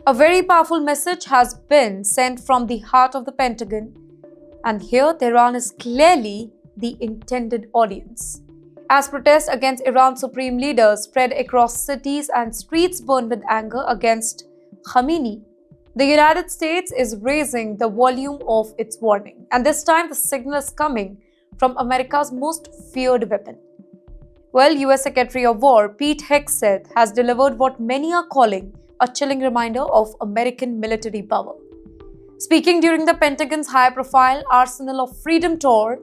A very powerful message has been sent from the heart of the Pentagon, and here Tehran is clearly the intended audience. As protests against Iran's supreme leader spread across cities and streets burned with anger against Khamenei, the United States is raising the volume of its warning. And this time the signal is coming from America's most feared weapon. Well, US Secretary of War Pete Hegseth has delivered what many are calling a chilling reminder of American military power. Speaking during the Pentagon's high-profile Arsenal of Freedom tour,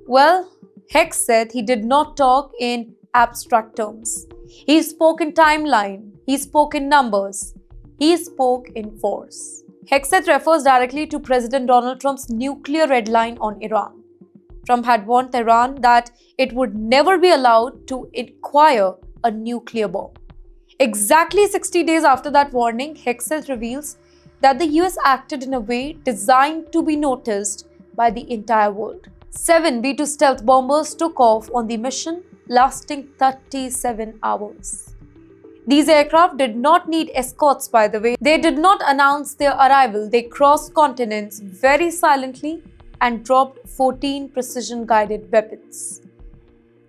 well, Hex said he did not talk in abstract terms. He spoke in timeline, he spoke in numbers, he spoke in force. Hegseth refers directly to President Donald Trump's nuclear red line on Iran. Trump had warned Tehran that it would never be allowed to acquire a nuclear bomb. Exactly 60 days after that warning, Hegseth reveals that the US acted in a way designed to be noticed by the entire world. 7 B-2 stealth bombers took off on the mission, lasting 37 hours. These aircraft did not need escorts, by the way. They did not announce their arrival. They crossed continents very silently and dropped 14 precision-guided weapons.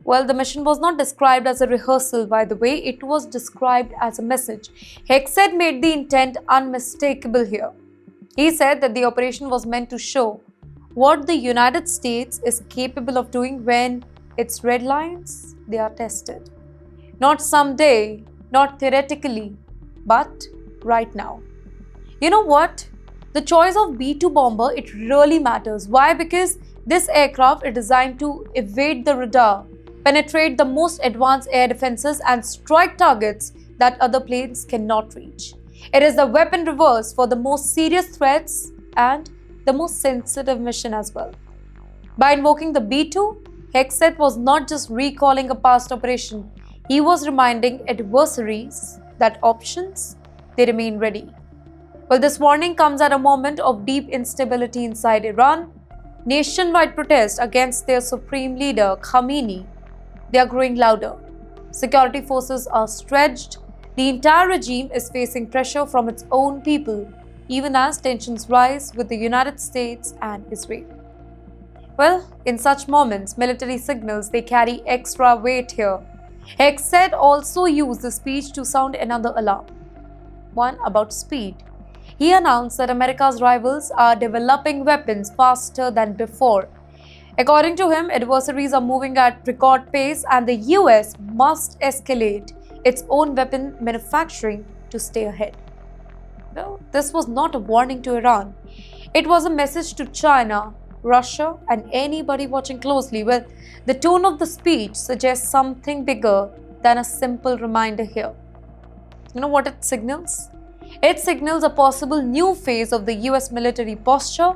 Well, the mission was not described as a rehearsal, by the way. It was described as a message. Hegseth made the intent unmistakable here. He said that the operation was meant to show what the United States is capable of doing when its red lines, they are tested. Not someday, not theoretically, but right now. You know what? The choice of B-2 bomber, it really matters. Why? Because this aircraft is designed to evade the radar, penetrate the most advanced air defenses and strike targets that other planes cannot reach. It is the weapon reverse for the most serious threats and the most sensitive mission as well. By invoking the B-2, Hegseth was not just recalling a past operation, he was reminding adversaries that options, they remain ready. Well, this warning comes at a moment of deep instability inside Iran. Nationwide protests against their supreme leader, Khamenei, they are growing louder. Security forces are stretched. The entire regime is facing pressure from its own people, even as tensions rise with the United States and Israel. Well, in such moments, military signals, they carry extra weight here. Hegseth also used the speech to sound another alarm, one about speed. He announced that America's rivals are developing weapons faster than before. According to him, adversaries are moving at record pace and the US must escalate its own weapon manufacturing to stay ahead. Well, this was not a warning to Iran. It was a message to China, Russia, and anybody watching closely. Well, the tone of the speech suggests something bigger than a simple reminder here. You know what it signals? It signals a possible new phase of the US military posture,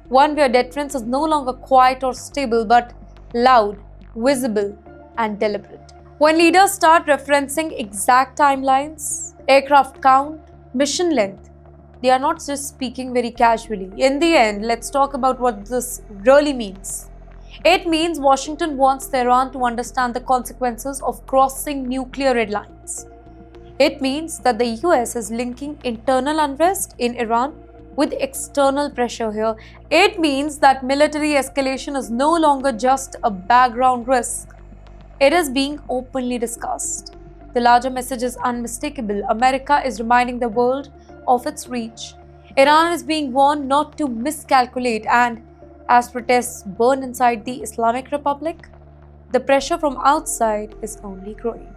one where deterrence is no longer quiet or stable but loud, visible, and deliberate. When leaders start referencing exact timelines, aircraft count, mission length, they are not just speaking very casually. In the end, let's talk about what this really means. It means Washington wants Tehran to understand the consequences of crossing nuclear red lines. It means that the US is linking internal unrest in Iran with external pressure here. It means that military escalation is no longer just a background risk. It is being openly discussed. The larger message is unmistakable. America is reminding the world of its reach. Iran is being warned not to miscalculate, and as protests burn inside the Islamic Republic, the pressure from outside is only growing.